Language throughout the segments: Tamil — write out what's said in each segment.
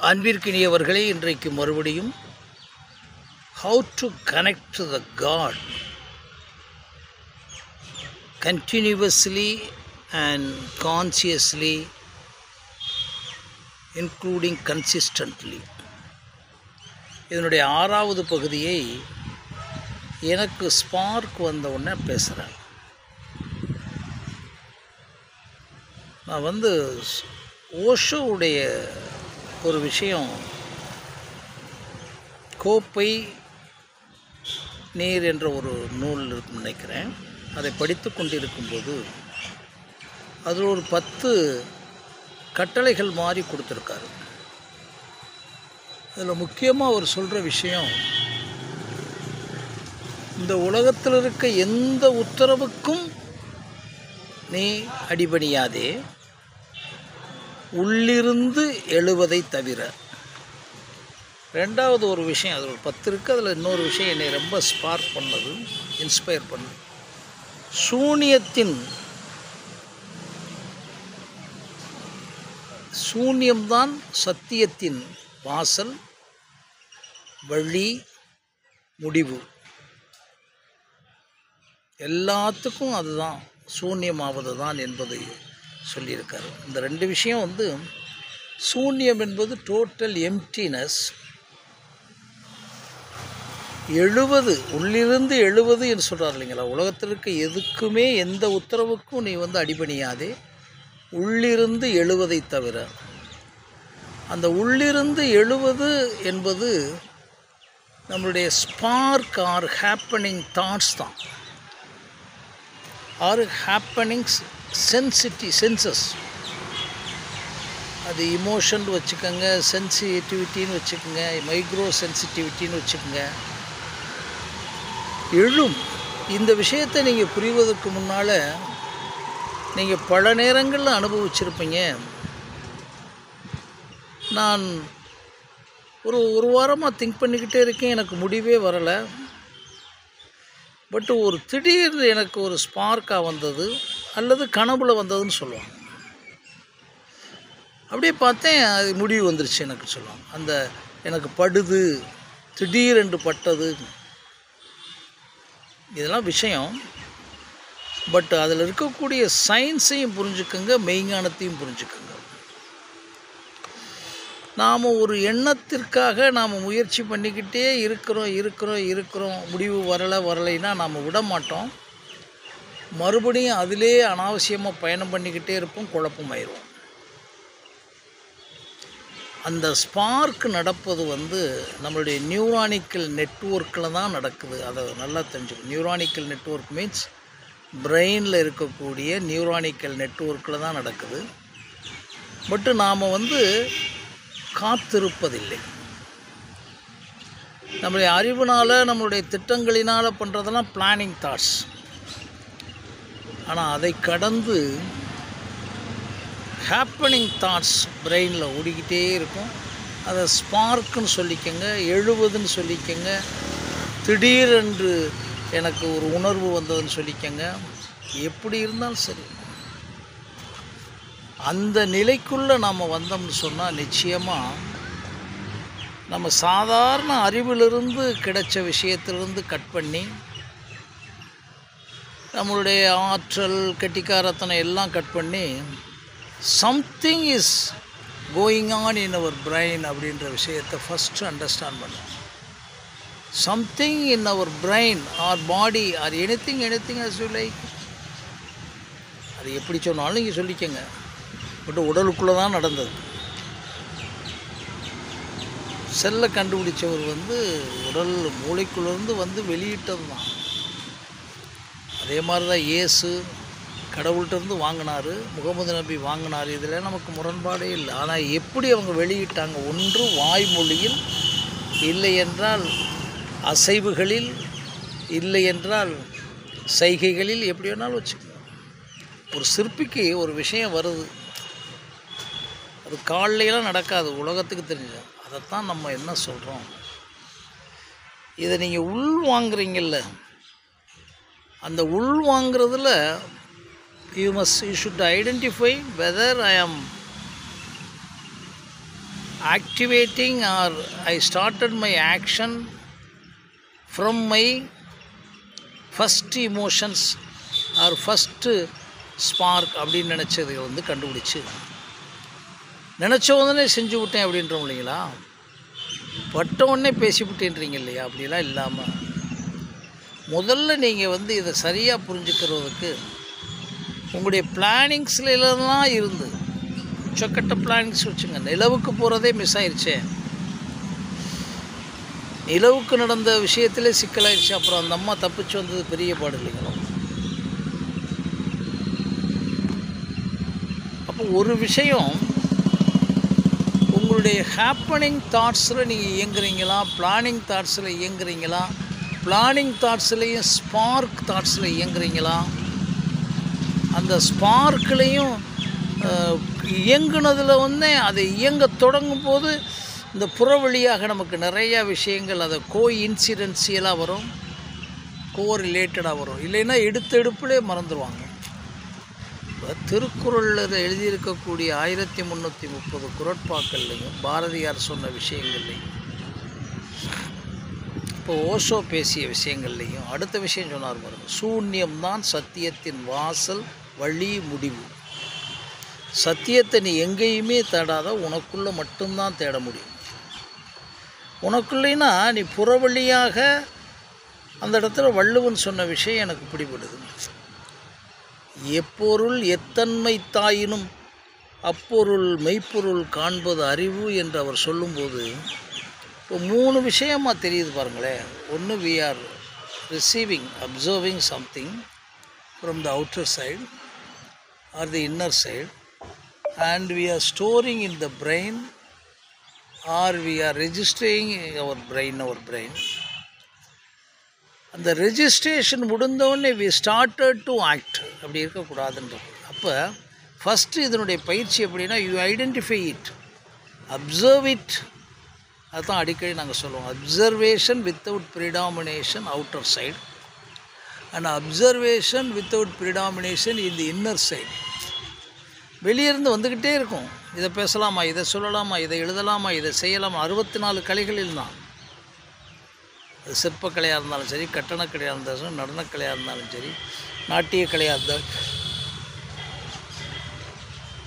அன்பிற்கினியவர்களே, இன்றைக்கு மறுபடியும் how to connect to the God continuously and consciously, including consistently. இதனுடைய 6வது பகுதியை எனக்கு ஸ்பார்க் வந்த உடனே பேசுகிறேன். நான் ஓஷோவுடைய ஒரு விஷயம், கோப்பை நீர் என்ற ஒரு நூல் இருக்குன்னு நினைக்கிறேன். அதை படித்து கொண்டிருக்கும்போது அதில் ஒரு 10 கட்டளைகள் மாதிரி கொடுத்துருக்காரு. அதில் முக்கியமாக அவர் சொல்கிற விஷயம், இந்த உலகத்தில் இருக்க எந்த உத்தரவுக்கும் நீ அடிபணியாதே, உள்ளிருந்து எழுவதை தவிர. 2வது ஒரு விஷயம், அது ஒரு 10 இருக்குது, அதில் இன்னொரு விஷயம் என்னை ரொம்ப ஸ்பார்க் பண்ணது, இன்ஸ்பயர் பண்ணது. சூன்யம்தான் சத்தியத்தின் வாசல், வழி, முடிவு. எல்லாத்துக்கும் அதுதான், சூன்யமாவது தான் என்பதை சொல்லியிருக்காரு. இந்த 2 விஷயம் சூன்யம் என்பது டோட்டல் எம்டினஸ், உள்ளிருந்து எழுவது என்று சொல்கிறார் இல்லைங்களா. உலகத்திற்கு எதுக்குமே எந்த உத்தரவுக்கும் நீ அடிபணியாதே, உள்ளிருந்து எழுவதை தவிர. அந்த உள்ளிருந்து எழுவது என்பது நம்மளுடைய ஸ்பார்க் ஆர் ஹேப்பனிங் தாட்ஸ் தான், ஆர் ஹேப்பனிங்ஸ் சென்சஸ். அது இமோஷன் வச்சுக்கோங்க, சென்சிட்டிவிட்டின்னு வச்சுக்கோங்க, மைக்ரோ சென்சிட்டிவிட்டின்னு வச்சுக்கோங்க. எழும் இந்த விஷயத்தை நீங்கள் புரிவதற்கு முன்னால் நீங்கள் பல நேரங்களில் அனுபவிச்சிருப்பீங்க. நான் ஒரு வாரமாக திங்க் பண்ணிக்கிட்டே இருக்கேன், எனக்கு முடிவே வரலை. பட் ஒரு திடீர்னு எனக்கு ஒரு ஸ்பார்க்காக வந்தது, அல்லது கனவுல வந்ததுன்னு சொல்லுவாங்க. அப்படியே பார்த்தேன், அது முடிவு வந்துருச்சு எனக்கு சொல்லுவாங்க. எனக்கு படுது, திடீரென்று பட்டது, இதெல்லாம் விஷயம். பட் அதில் இருக்கக்கூடிய சயின்ஸையும் புரிஞ்சுக்கோங்க, மெய்ஞானத்தையும் புரிஞ்சுக்கோங்க. நாம் ஒரு எண்ணத்திற்காக நாம் முயற்சி பண்ணிக்கிட்டே இருக்கிறோம், முடிவு வரலைன்னா நாம் விட மாட்டோம். மறுபடியும் அதிலே அனாவசியமாக பயணம் பண்ணிக்கிட்டே இருப்போம், குழப்பமாயிடுவோம். அந்த ஸ்பார்க் நடப்பது நம்மளுடைய நியூரானிக்கல் நெட்வொர்க்கில் தான் நடக்குது. அதை நல்லா தெரிஞ்சுக்கணும். நியூரானிக்கல் நெட்வொர்க் மீன்ஸ் பிரெயினில் இருக்கக்கூடிய நியூரானிக்கல் நெட்வொர்க்கில் தான் நடக்குது. பட்டு நாம் காத்திருப்பதில்லை. நம்மளுடைய அறிவுனால், நம்மளுடைய திட்டங்களினால் பண்ணுறதெல்லாம் பிளானிங் தாட்ஸ். ஆனால் அதை கடந்து ஹேப்பனிங் தாட்ஸ் பிரெயினில் ஓடிக்கிட்டே இருக்கும். அதை ஸ்பார்க்குன்னு சொல்லிக்கங்க, எழுவதுன்னு சொல்லிக்கங்க, திடீரென்று எனக்கு ஒரு உணர்வு வந்ததுன்னு சொல்லிக்கங்க. எப்படி இருந்தாலும் சரி, அந்த நிலைக்குள்ளே நாம் வந்தோம்னு சொன்னால் நிச்சயமாக நம்ம சாதாரண அறிவிலிருந்து கிடைச்ச விஷயத்திலிருந்து கட் பண்ணி, நம்மளுடைய ஆற்றல், கெட்டிக்காரத்தனை எல்லாம் கட் பண்ணி, something is going on in our brain அப்படின்ற விஷயத்தை ஃபஸ்ட்டு அண்டர்ஸ்டாண்ட் பண்ணும். Something in our brain or body or anything as you like. அது எப்படி சொன்னாலும் நீங்கள் சொல்லிக்கங்க. பட் உடலுக்குள்ளே தான் நடந்தது. செல்லை கண்டுபிடிச்சவர் உடல் மூளைக்குள்ளேருந்து வெளியிட்டது தான். அதே மாதிரி தான் இயேசு கடவுள்கிட்டருந்து வாங்கினார், முகமது நபி வாங்கினார். இதில் நமக்கு முரண்பாடே இல்லை. ஆனால் எப்படி அவங்க வெளியிட்டாங்க? ஒன்று வாய்மொழியில், இல்லை என்றால் அசைவுகளில், இல்லை என்றால் சைகைகளில், எப்படி வேணாலும் வச்சுக்கோங்க. ஒரு சிற்பிக்கு ஒரு விஷயம் வருது, அது காலையெல்லாம் நடக்காது, உலகத்துக்கு தெரிஞ்சது. அதைத்தான் நம்ம என்ன சொல்கிறோம், இதை நீங்கள் உள் வாங்குறீங்கல்ல, அந்த உள் வாங்குறதுல you should identify whether I am activating, or I started my action from my first emotions or first spark அப்படின்னு நினச்சதை வந்து கண்டுபிடிச்சி நினச்ச உடனே செஞ்சு விட்டேன் அப்படின்றோம் இல்லைங்களா, பட்ட உடனே பேசிவிட்டேன்றீங்க இல்லையா, அப்படிலாம் இல்லாமல் முதல்ல நீங்கள் வந்து இதை சரியாக புரிஞ்சுக்கிறதுக்கு உங்களுடைய பிளானிங்ஸ்லாம் இருந்து உச்சக்கட்ட பிளானிங்ஸ் வச்சுங்க. நிலவுக்கு போகிறதே மிஸ் ஆயிடுச்சே, நிலவுக்கு நடந்த விஷயத்திலே சிக்கலாயிடுச்சு, அப்புறம் அந்த அம்மா தப்பிச்சு வந்தது பெரிய பாடு இல்லைங்களா. அப்போ ஒரு விஷயம், உங்களுடைய ஹேப்பனிங் தாட்ஸில் நீங்கள் இயங்குறீங்களா, பிளானிங் தாட்ஸில் இயங்குறீங்களா, பிளானிங் தாட்ஸ்லேயும் ஸ்பார்க் தாட்ஸில் இயங்குறீங்களா, அந்த ஸ்பார்க்லேயும் இயங்குனதில் வந்து அதை இயங்க தொடங்கும் போது இந்த புற வழியாக நமக்கு நிறையா விஷயங்கள் அதை இன்சிடென்சியலாக வரும், ரிலேட்டடாக வரும். இல்லைன்னா எடுப்பிலே மறந்துடுவாங்க. இப்போ திருக்குறளில் எழுதியிருக்கக்கூடிய 1330 குறட்பாக்கள்லையும் பாரதியார் சொன்ன விஷயங்கள்லையும் இப்போ ஓஷோ பேசிய விஷயங்கள்லையும் அடுத்த விஷயம் சொன்னார் பாருங்க, சூன்யம்தான் சத்தியத்தின் வாசல் வழி முடிவு. சத்தியத்தை நீ எங்கேயுமே தேடாத, உனக்குள்ளே மட்டும்தான் தேட முடியும். உனக்குள்ளேனா நீ புற வழியாக அந்த இடத்துல வள்ளுவன் சொன்ன விஷயம் எனக்கு பிடிபடுது. எப்பொருள் எத்தன்மை தாயினும் அப்பொருள் மெய்ப்பொருள் காண்பது அறிவு என்று அவர் சொல்லும்போது இப்போ 3 விஷயமாக தெரியுது பாருங்களேன். ஒன்று, we are receiving, observing something from the outer side or the inner side, and we are storing in the brain or we are registering our brain. அந்த registration முடிந்தோடனே we started to act. அப்படி இருக்கக்கூடாதுன்றது. அப்போ ஃபஸ்ட்டு இதனுடைய பயிற்சி எப்படின்னா, you identify it, observe it. அதுதான் அடிக்கடி நாங்கள் சொல்லுவோம், observation without predomination outer side and observation without predomination in the inner side. வெளியிருந்து வந்துக்கிட்டே இருக்கும், இதை பேசலாமா, இதை சொல்லலாமா, இதை எழுதலாமா, இதை செய்யலாமா. 64 கலைகளில் தான், அது சிற்பக்கலையாக இருந்தாலும் சரி, கட்டணக்கலையாக இருந்தாலும் சரி, நடனக்கலையாக இருந்தாலும் சரி, நாட்டிய கலையாக இருந்தாலும்,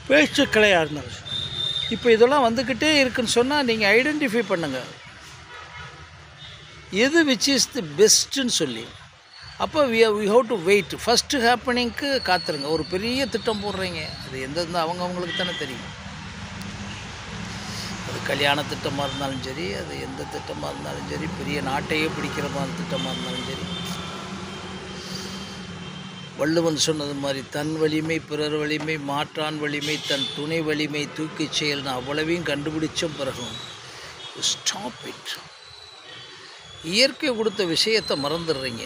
பேச்சுக்கலையாக இருந்தாலும் சரி, இப்போ இதெல்லாம் வந்துக்கிட்டே இருக்குன்னு சொன்னால் நீங்கள் ஐடென்டிஃபை பண்ணுங்கள் எது விச் இஸ் தி பெஸ்ட்டுன்னு சொல்லி. அப்போ we have to wait. First ஹேப்பனிங்க்கு காத்துருங்க. ஒரு பெரிய திட்டம் போடுறீங்க, அது எந்தெந்த அவங்களுக்கு தானே தெரியும். அது கல்யாண திட்டமாக இருந்தாலும் சரி, அது எந்த திட்டமாக இருந்தாலும் சரி, பெரிய நாட்டையே பிடிக்கிற மாதிரி திட்டமாக இருந்தாலும் சரி, வள்ளுவன் சொன்னது மாதிரி தன் வலிமை பிறர் வலிமை மாற்றான் வலிமை தன் துணை வலிமை தூக்கிச் செயல்னு அவ்வளவையும் கண்டுபிடிச்ச பிறகும் ஸ்டாப் இட். இயற்கை கொடுத்த விஷயத்தை மறந்துடுறீங்க.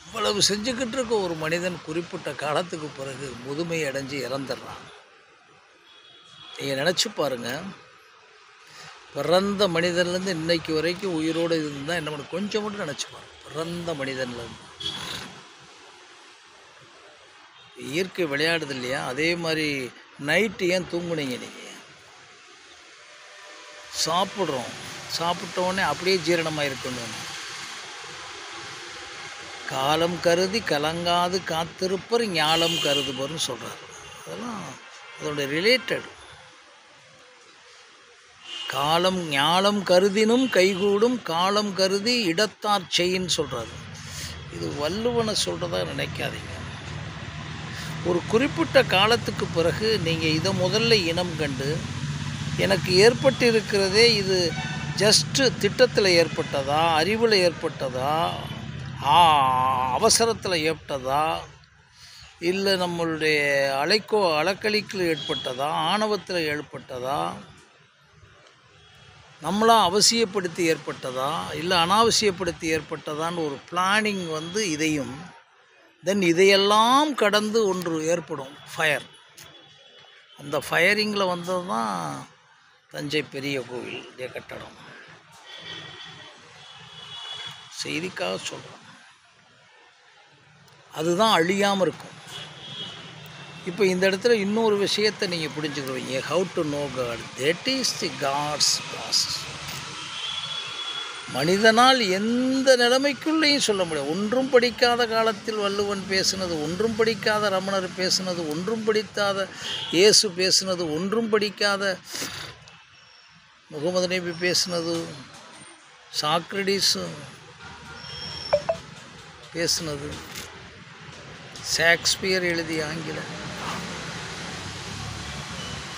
இவ்வளவு செஞ்சுக்கிட்டு இருக்க ஒரு மனிதன் குறிப்பிட்ட காலத்துக்கு பிறகு முதுமை அடைஞ்சு இறந்துடுறான். நீங்கள் நினச்சி பாருங்கள், பிறந்த மனிதன்லேருந்து இன்னைக்கு வரைக்கும் உயிரோடு இருந்தால் என்ன பண்ண, கொஞ்சம் மட்டும் நினச்சி பாருங்கள். பிறந்த மனிதன்லேருந்து இயற்கை விளையாடுது இல்லையா, அதே மாதிரி நைட்டு ஏன் தூங்குனீங்க நீங்கள்? சாப்பிட்றோம், சாப்பிட்டோடனே அப்படியே ஜீரணமாக இருக்கணும். காலம் கருதி கலங்காது காத்திருப்பர் ஞாலம் கருதுபர்னு சொல்கிறார். அதெல்லாம் அதோடைய ரிலேட்டட். காலம் ஞாலம் கருதினும் கைகூடும் காலம் கருதி இடத்தார் செய்யின்னு சொல்கிறாரு. இது வள்ளுவனை சொல்கிறதா நினைக்காதீங்க. ஒரு குறிப்பிட்ட காலத்துக்கு பிறகு நீங்கள் இதை முதல்ல இனம் கண்டு, எனக்கு ஏற்பட்டு இருக்கிறதே இது ஜஸ்ட்டு திட்டத்தில் ஏற்பட்டதா, அறிவில் ஏற்பட்டதா, அவசரத்தில் ஏற்பட்டதா, இல்லை நம்மளுடைய அலக்களிக்கில் ஏற்பட்டதா, ஆணவத்தில் ஏற்பட்டதா, நம்மளாக அவசியப்படுத்தி ஏற்பட்டதா, இல்லை அனாவசியப்படுத்தி ஏற்பட்டதான்னு ஒரு பிளானிங் வந்து இதையும் தென் இதையெல்லாம் கடந்து ஒன்று ஏற்படும், ஃபயர். அந்த ஃபயரிங்கில் வந்தது தான் தஞ்சை பெரிய கோவில் கட்டடம். செய்திக்காக சொல்கிறோம். அதுதான் அழியாமல் இருக்கும். இப்போ இந்த இடத்துல இன்னொரு விஷயத்தை நீங்கள் புரிஞ்சுக்கிறீங்க. How to know god, that is the god's process. மனிதனால் எந்த நிலைமைக்குள்ளேயும் சொல்ல முடியாது. ஒன்றும் படிக்காத காலத்தில் வள்ளுவன் பேசினது, ஒன்றும் படிக்காத ரமணர் பேசினது, ஒன்றும் படிக்காத இயேசு பேசினது, ஒன்றும் படிக்காத முகமது நபி பேசினது, சாக்ரடீஸ் பேசினது, ஷேக்ஸ்பியர் எழுதிய ஆங்கிலம்,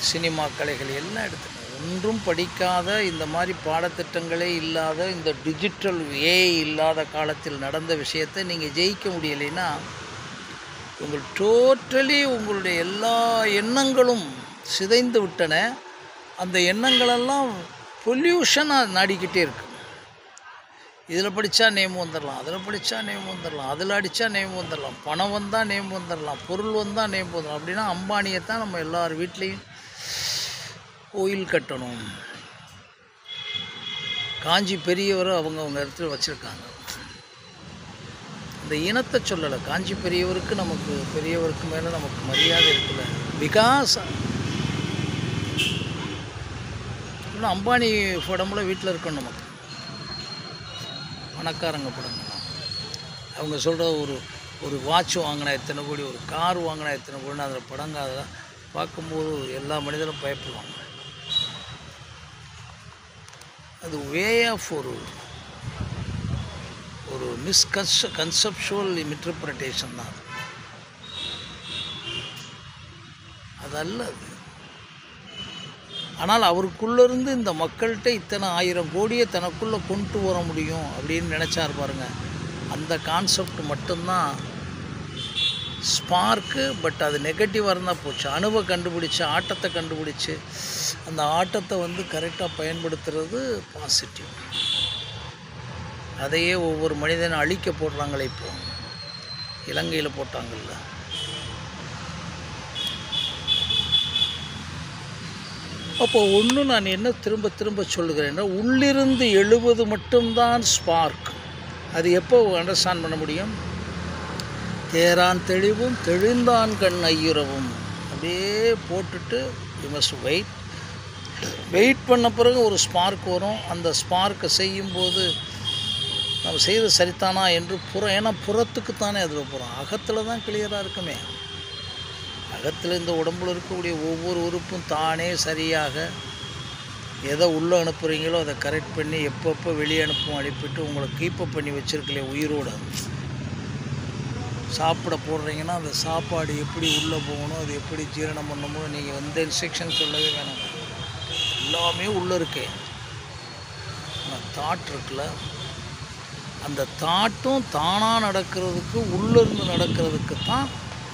சினிமா கலைகள் எல்லாம் எடுத்துக்கணும். ஒன்றும் படிக்காத, இந்த மாதிரி பாடத்திட்டங்களே இல்லாத, இந்த டிஜிட்டல் ஏஐ இல்லாத காலத்தில் நடந்த விஷயத்தை நீங்கள் ஜெயிக்க முடியலைன்னா உங்களுடைய எல்லா எண்ணங்களும் சிதைந்து விட்டன. அந்த எண்ணங்களெல்லாம் பொல்யூஷனாக நாடிக்கிட்டே இருக்கு. இதில் படித்தா நேம் வந்துடலாம், அதில் படித்தா நேம் வந்துடலாம், அதில் அடித்தா நேம் வந்துடலாம், பணம் வந்தால் நேம் வந்துடலாம், பொருள் வந்தால் நேம் வந்துடலாம். அப்படின்னா அம்பானியை தான் நம்ம எல்லார் வீட்லேயும் கோயில் கட்டணும். காஞ்சி பெரியவர் அவங்க இடத்துல வச்சுருக்காங்க. இந்த இனத்தை சொல்லலை, காஞ்சி பெரியவருக்கு நமக்கு பெரியவருக்கு மேலே நமக்கு மரியாதை இருக்குல்ல. பிகாஸ் இன்னும் அம்பானி படம்லாம் வீட்டில் இருக்கணும். நமக்கு பணக்காரங்க படம் அவங்க சொல்கிற ஒரு வாட்ச் வாங்கினா எத்தனை கோடி, ஒரு கார் வாங்கினா எத்தனை கோடின்னு அதில் படங்க அதெல்லாம் பார்க்கும்போது எல்லா மனிதரும் பயப்படுவாங்க. அது வே ஆஃப் ஒரு கன்செப்சுவல் இன்டர்பிரிட்டேஷன் தான். அது அல்ல அது. ஆனால் அவருக்குள்ளேருந்து இந்த மக்கள்கிட்ட இத்தனை 1000 கோடியை தனக்குள்ளே கொண்டு வர முடியும் அப்படின்னு நினச்சார் பாருங்கள். அந்த கான்செப்ட் மட்டும்தான் ஸ்பார்க்கு. பட் அது நெகட்டிவாக இருந்தால் போச்சு. அணுவை கண்டுபிடிச்சி, ஆட்டத்தை கண்டுபிடிச்சி, அந்த ஆட்டத்தை கரெக்டாக பயன்படுத்துறது பாசிட்டிவ். அதையே ஒவ்வொரு மனிதனை அழிக்க போடுறாங்களே. இப்போ இலங்கையில் போட்டாங்கள்ல. அப்போ ஒன்று நான் என்ன திரும்ப திரும்ப சொல்லுகிறேன்னா, உள்ளிருந்து எழுவது மட்டும்தான் ஸ்பார்க். அது எப்போ அண்டர்ஸ்டாண்ட் பண்ண முடியும்? தேரான் தெளிவும் தெளிந்தான் கண் ஐயுறவும் அப்படியே போட்டுட்டு யூ மஸ்ட் வெயிட் பண்ண பிறகு ஒரு ஸ்பார்க் வரும். அந்த ஸ்பார்க்கை செய்யும்போது நம்ம செய்த சரித்தானா என்று ஏன்னா புறத்துக்குத்தானே அதில் போகிறோம். அகத்தில் தான் கிளியராக இருக்குமே. அகத்தில் இந்த உடம்புல இருக்கக்கூடிய ஒவ்வொரு உறுப்பும் தானே சரியாக எதை உள்ளே அனுப்புகிறீங்களோ அதை கரெக்ட் பண்ணி எப்பப்போ வெளியே அனுப்பிட்டு உங்களை கீப்பப் பண்ணி வச்சுருக்கலையே உயிரோடு. சாப்பிட போடுறீங்கன்னா அந்த சாப்பாடு எப்படி உள்ளே போகணும், அது எப்படி ஜீரணம் பண்ணணும், நீங்கள் எந்த இன்ஸ்ட்ரக்ஷன் சொல்லவே வேணாம். எல்லாமே உள்ளே இருக்கே. ஆனால் தாட் இருக்குல்ல, அந்த தாட்டும் தானாக நடக்கிறதுக்கு, உள்ளிருந்து நடக்கிறதுக்கு தான்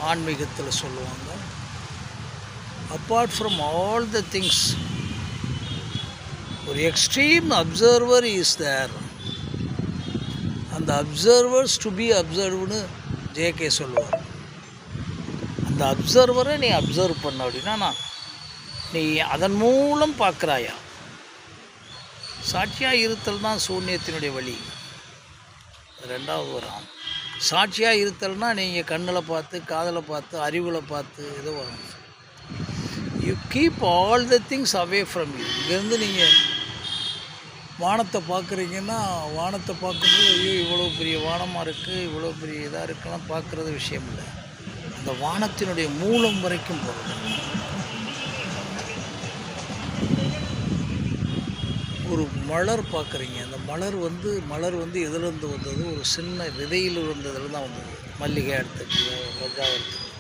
ஆன்மீகத்தில் சொல்லுவாங்க. Apart from all the things, ஒரு எக்ஸ்ட்ரீம் அப்சர்வர் இஸ் தேர். அந்த அப்சர்வர்ஸ் டு பி அப்சர்வ்னு ஜேகே சொல்லுவார். அந்த அப்சர்வரை நீ அப்சர்வ் பண்ண அப்படின்னா நீ அதன் மூலம் பார்க்குறாயா. சாட்சியாக இருத்தல் தான் சூன்யத்தினுடைய வழி. ரெண்டாவது வரும். சாட்சியாக இருத்தல்னால் நீங்கள் கண்ணில் பார்த்து, காதில் பார்த்து, அறிவில் பார்த்து ஏதோ வரும். You keep all the things away from you. இங்கேருந்து நீங்கள் வானத்தை பார்க்குறீங்கன்னா, வானத்தை பார்க்கும்போது ஐயோ இவ்வளோ பெரிய வானமாக இருக்குது, இவ்வளோ பெரிய இதாக இருக்குலாம் பார்க்குறது விஷயம் இல்லை. அந்த வானத்தினுடைய மூலம் வரைக்கும் போகிறது. ஒரு மலர் பார்க்குறீங்க, அந்த மலர் வந்து எதுலேருந்து வந்தது? ஒரு சின்ன விதையில் இருந்ததுல தான் வந்தது. மல்லிகை எடுத்துக்கல, ரோஜா எடுத்துக்கல.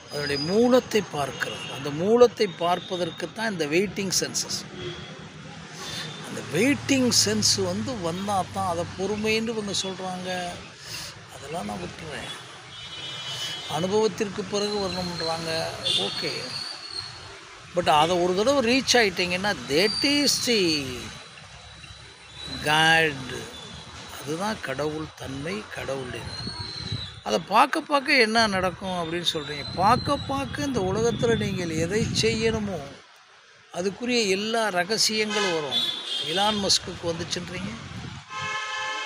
அதனுடைய மூலத்தை பார்க்கிறது. அந்த மூலத்தை பார்ப்பதற்கு தான் இந்த வெயிட்டிங் சென்சஸ். அந்த வெயிட்டிங் சென்ஸ் வந்தால் தான் அதை பொறுமைன்னு இவங்க சொல்கிறாங்க. அதெல்லாம் நான் விட்டுறேன். அனுபவத்திற்கு பிறகு வரணுன்றாங்க. ஓகே, பட் அதை ஒரு தடவை ரீச் ஆகிட்டிங்கன்னா தட் இஸ் தி காட். அதுதான் கடவுள் தன்மை, கடவுள். அதை பார்க்க என்ன நடக்கும் அப்படின்னு சொல்கிறீங்க. பார்க்க இந்த உலகத்தில் நீங்கள் எதை செய்யணுமோ அதுக்குரிய எல்லா ரகசியங்களும் வரும். இலான் மஸ்குக்கு வந்துச்சுன்றீங்க,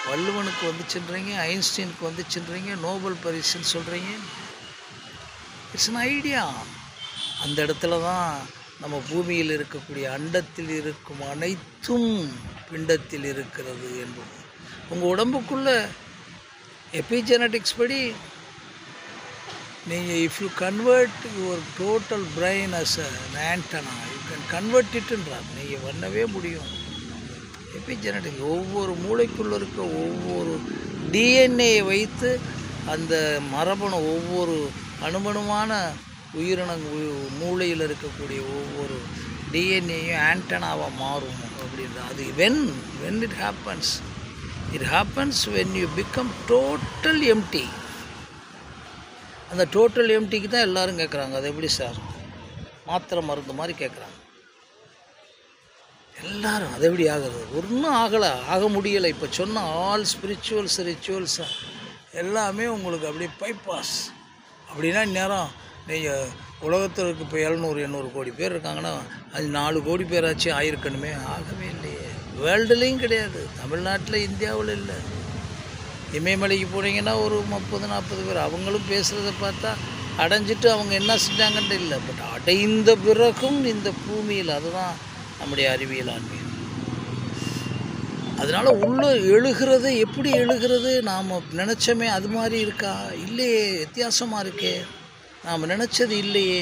வள்ளுவனுக்கு வந்துச்சுன்றீங்க, ஐன்ஸ்டீனுக்கு வந்துச்சுன்றீங்க, நோபல் பரிசுன்னு சொல்கிறீங்க. It's an idea. அந்த இடத்துல தான் நம்ம பூமியில் இருக்கக்கூடிய அண்டத்தில் இருக்கும் அனைத்தும் பிண்டத்தில் இருக்கிறது என்பது. உங்கள் உடம்புக்குள்ள எபிஜெனட்டிக்ஸ் படி நீங்கள் if you convert your total brain as an antenna, you can convert இட்டுன்றார். நீங்கள் பண்ணவே முடியும். எபிஜெனட்டிக்ஸ் ஒவ்வொரு மூளைக்குள்ளே இருக்க ஒவ்வொரு டிஎன்ஏயை வைத்து அந்த மரபணு ஒவ்வொரு அணுமணுமான மூளையில் இருக்கக்கூடிய ஒவ்வொரு டிஎன்ஏயும் ஆண்டனாவாக மாறும் அப்படின்ற அது when it happens when you become total empty. அந்த டோட்டல் எம்டிக்கு தான் எல்லோரும் கேட்குறாங்க. அது எப்படி சார்? மாத்திரை மருந்து மாதிரி கேட்குறாங்க எல்லாரும். அது எப்படி ஆகுறது? ஒன்றும் ஆக முடியலை. இப்போ சொன்ன ஆல் ஸ்பிரிச்சுவல்ஸ் ரிச்சுவல்ஸ் எல்லாமே உங்களுக்கு அப்படியே பைபாஸ். அப்படின்னா இந்நேரம் நீங்கள் உலகத்தில் இருக்க இப்போ 700-800 கோடி பேர் இருக்காங்கன்னா அது 4 கோடி பேராச்சும் ஆயிருக்கணுமே. ஆகவே இல்லையே. வேர்ல்டுலேயும் கிடையாது. தமிழ்நாட்டில், இந்தியாவில் இல்லை. இமயமலைக்கு போனீங்கன்னா ஒரு 30-40 பேர். அவங்களும் பேசுகிறத பார்த்தா அடைஞ்சிட்டு அவங்க என்ன செஞ்சாங்கன்ட்டு இல்லை. பட் அடைந்த பிறகும் இந்த பூமியில் அதுதான் நம்முடைய அறிவியல் ஆன்மீகம். அதனால் உள்ளே எழுகிறது எப்படி எழுகிறது? நாம் நினச்சோமே அது மாதிரி இருக்கா? இல்லையே, வித்தியாசமாக இருக்கே. நாம் நினச்சது இல்லையே.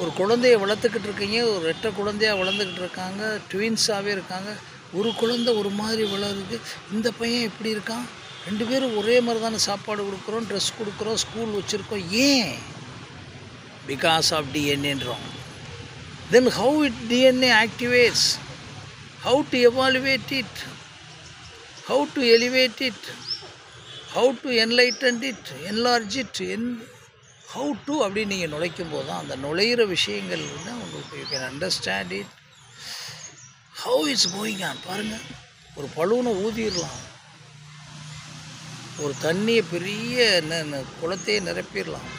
ஒரு குழந்தைய வளர்த்துக்கிட்டு இருக்கீங்க, ஒரு ரெட்டை குழந்தையாக வளர்ந்துக்கிட்டு இருக்காங்க, ட்வின்ஸாகவே இருக்காங்க. ஒரு குழந்தை ஒரு மாதிரி வளருது. இந்த பையன் எப்படி இருக்கான்? 2 பேரும் ஒரே மாதிரி தானே சாப்பாடு கொடுக்குறோம், ட்ரெஸ் கொடுக்குறோம், ஸ்கூல் வச்சுருக்கோம். ஏன்? பிகாஸ் ஆஃப் டிஎன்ஏன்றோம். Then how it DNA activates, how to evaluate it, how to elevate it, how to enlighten it, enlarge it, how to அப்படின்னு நீங்கள் நுழைக்கும் போது தான் அந்த நுழையிற விஷயங்கள் வந்து உங்களுக்கு you can understand it, how it's going on. பாருங்கள், ஒரு பலூனை ஊதிடலாம், ஒரு தண்ணியை பெரிய குளத்தையே நிரப்பிடலாம்.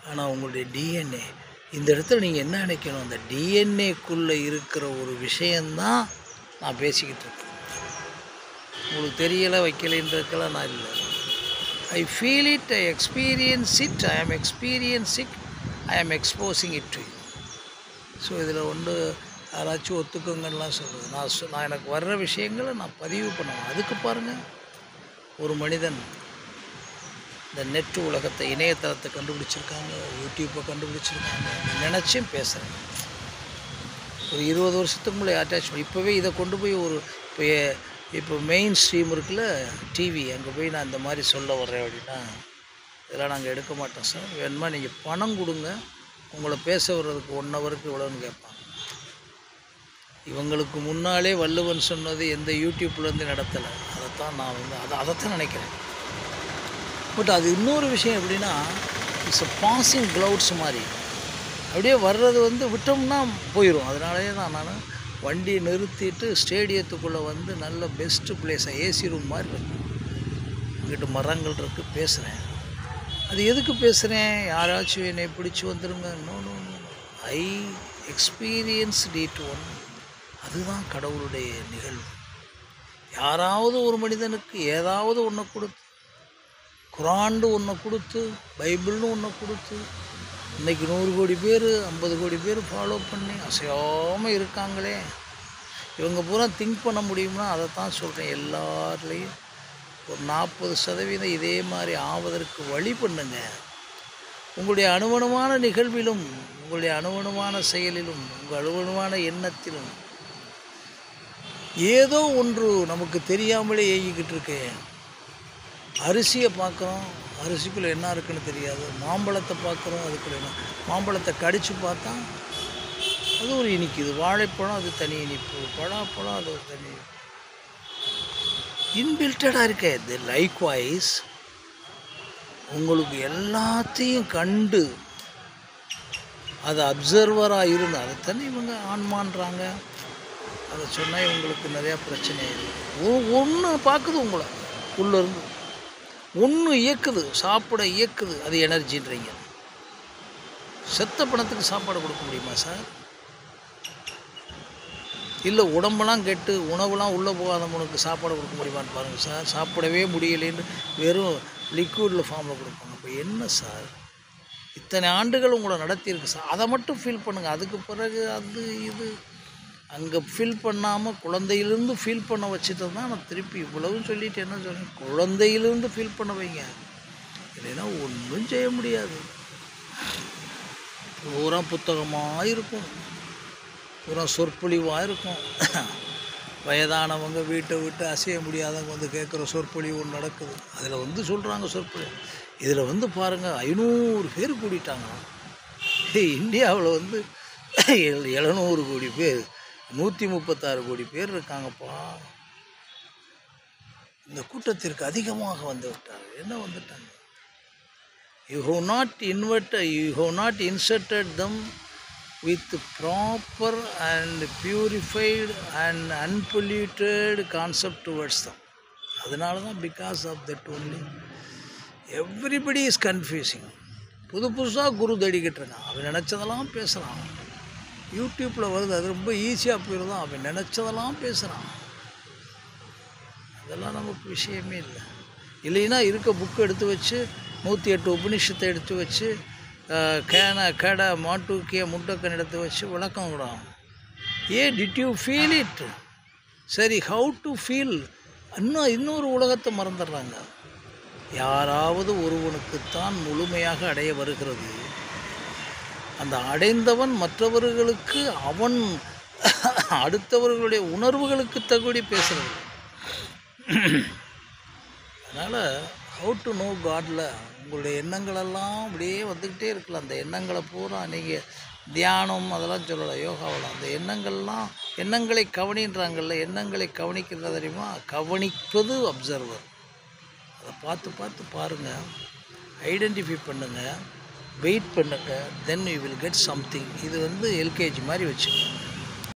ஆனால் உங்களுடைய டிஎன்ஏ இந்த இடத்துல நீங்கள் என்ன நினைக்கணும்? அந்த டிஎன்ஏக்குள்ளே இருக்கிற ஒரு விஷயந்தான் நான் பேசிக்கிட்டு இருக்கேன். உங்களுக்கு தெரியலை வைக்கலைன்றதுக்கெல்லாம் நான் இல்லை. I feel it, I experience it, I am experiencing, I am exposing it to you. So இதில் ஒன்று யாராச்சும் ஒத்துக்கங்கலாம் சொல்கிறது. நான் எனக்கு வர்ற விஷயங்களை நான் பதிவு பண்ணுவேன். அதுக்கு பாருங்கள், ஒரு மனிதன் இந்த நெட் உலகத்தை, இணையதளத்தை கண்டுபிடிச்சிருக்காங்க, யூடியூப்பை கண்டுபிடிச்சிருக்காங்க. நினச்சும் பேசுகிறேன். ஒரு 20 வருஷத்துக்கு முன்னாடி அட்டாச்மெண்ட். இப்போவே இதை கொண்டு போய் ஒரு இப்போ மெயின் ஸ்ட்ரீம் இருக்குல்ல டிவி, அங்கே போய் நான் இந்த மாதிரி சொல்ல வர்றேன் அப்படின்னா இதெல்லாம் நாங்கள் எடுக்க மாட்டோம் சார். வேணுமா நீங்கள் பணம் கொடுங்க, உங்களை பேச வர்றதுக்கு 1 ஹவருக்கு இவ்வளோன்னு கேட்பாங்க. இவங்களுக்கு முன்னாலே வள்ளுவன் சொன்னது எந்த யூடியூப்லேருந்து நடத்தலை. அதைத்தான் நான் வந்து அதைத்தான் நினைக்கிறேன். பட் அது இன்னொரு விஷயம் எப்படின்னா, இட்ஸ் அ பாசிங் க்ளவுட்ஸ் மாதிரி அப்படியே வர்றது வந்து விட்டோம்னா போயிடும். அதனாலே தான் நான் வண்டியை நிறுத்திட்டு ஸ்டேடியத்துக்குள்ளே வந்து நல்ல பெஸ்ட்டு பிளேஸாக ஏசி ரூம் மாதிரி இருக்கு, இங்கிட்ட மரங்கள் இருக்குது, பேசுகிறேன். அது எதுக்கு பேசுகிறேன்? யாராச்சும் என்னை பிடிச்சி வந்துடுங்க, no no no, I experience did one. அதுதான் கடவுளுடைய நிகழ்வு. யாராவது ஒரு மனிதனுக்கு ஏதாவது ஒன்று கொடுத்து, குரான்னு ஒன்று கொடுத்து, பைபிள்னு ஒன்று கொடுத்து, இன்றைக்கி 100 கோடி பேர் 50 கோடி பேர் ஃபாலோ பண்ணி அசையாமல் இருக்காங்களே, இவங்க பூரா திங்க் பண்ண முடியும்னா அதைத்தான் சொல்கிறேன். எல்லாத்துலேயும் ஒரு 40% இதே மாதிரி ஆவதற்கு வழி பண்ணுங்க. உங்களுடைய அணுவணுமான நிகழ்விலும், உங்களுடைய அணுவணுமான செயலிலும், உங்கள் அணுவணுமான எண்ணத்திலும் ஏதோ ஒன்று நமக்கு தெரியாமலே ஏங்கிக்கிட்டு இருக்கேன். அரிசியை பார்க்குறோம், அரிசிக்குள்ளே என்ன இருக்குன்னு தெரியாது. மாம்பழத்தை பார்க்குறோம், அதுக்குள்ளே என்ன, மாம்பழத்தை கடித்து பார்த்தா அது ஒரு இனிக்குது, வாழைப்பழம் அது தனி இனிப்பு, பலாப்பழம் அது ஒரு தனி இன்பில்டடாக இருக்கே. இது லைக்வைஸ் உங்களுக்கு எல்லாத்தையும் கண்டு அதை அப்சர்வராக இருந்து அதை தானே இவங்க ஆன்மான்றாங்க. அதை சொன்னால் இவங்களுக்கு நிறையா பிரச்சனை இருக்குது. ஒன்று பார்க்குது உங்களை உள்ளேருந்து, ஒன்று இயக்குது, சாப்பிட இயக்குது, அது எனர்ஜின்றீங்க. செத்த பணத்துக்கு சாப்பாடு கொடுக்க முடியுமா சார்? இல்லை உடம்பெல்லாம் கெட்டு உணவுலாம் உள்ளே போகாதவனுக்கு சாப்பாடு கொடுக்க முடியுமான்னு பாருங்கள் சார். சாப்பிடவே முடியலேன்னு வெறும் லிக்விடில் ஃபார்மில் கொடுப்பாங்க. அப்போ என்ன சார், இத்தனை ஆண்டுகள் உங்களை நடத்தியிருக்கு சார், அதை மட்டும் ஃபீல் பண்ணுங்கள். அதுக்கு பிறகு அது இது அங்கே ஃபீல் பண்ணாமல் குழந்தையிலேருந்து ஃபீல் பண்ண வச்சுட்டு தான் நான் திருப்பி இவ்வளவும் சொல்லிவிட்டு என்ன சொல்கிறேன், குழந்தையிலேருந்து ஃபீல் பண்ண வைங்க. இல்லைன்னா ஒன்றும் செய்ய முடியாது. பூரா புத்தகமாக இருக்கும், பூரா சொற்பொழிவாக இருக்கும். வயதானவங்க வீட்டை விட்டு அசைய முடியாதவங்க வந்து கேட்குற சொற்பொழிவு ஒன்று நடக்குது. அதில் சொல்கிறாங்க சொற்பொழிவு. இதில் பாருங்கள் 500 பேர் கூடிட்டாங்க. இந்தியாவில் 700 கோடி பேர், 136 கோடி பேர் இருக்காங்கப்பா. இந்த கூட்டத்திற்கு அதிகமாக வந்து விட்டாங்க. என்ன வந்துட்டாங்க? You have not inserted them with proper and purified and unpolluted concept towards them. அதனால தான் because of that only everybody is confusing. புதுசாக குரு தேடிக்கிட்டு இருக்கான். அவன் நினச்சதெல்லாம் பேசுகிறான். யூடியூப்பில் வருது, அது ரொம்ப ஈஸியாக போயிடுதான். அவன் நினச்சதெல்லாம் பேசுகிறான். அதெல்லாம் நமக்கு விஷயமே இல்லை. இல்லைன்னா இருக்க புக்கு எடுத்து வச்சு 108 உபநிஷத்தை எடுத்து வச்சு கடை மாட்டுக்கிய முட்டைக்கன் எடுத்து வச்சு விளக்கம் விடும். Did you feel it? சரி, ஹவு டு ஃபீல்? இன்னொரு உலகத்தை மறந்துடுறாங்க. யாராவது ஒருவனுக்குத்தான் முழுமையாக அடைய வருகிறது. அந்த அடைந்தவன் மற்றவர்களுக்கு அவன் அடுத்தவர்களுடைய உணர்வுகளுக்கு தகுதி பேசுகிறது. அதனால் ஹவு டு நோ காடில் உங்களுடைய எண்ணங்களெல்லாம் அப்படியே வந்துக்கிட்டே இருக்கலாம். அந்த எண்ணங்களை பூரா நீங்கள் தியானம் அதெல்லாம் சொல்லலை, யோகாவில் அந்த எண்ணங்களை கவனின்றாங்கல்ல. எண்ணங்களை கவனிக்கிறது தெரியுமா? கவனிப்பது அப்சர்வர். அதை பார்த்து பாருங்கள், ஐடென்டிஃபை பண்ணுங்கள், வெயிட் பண்ணுங்கள், then you will get something. இது எல்கேஜி மாதிரி வச்சுக்கோங்க.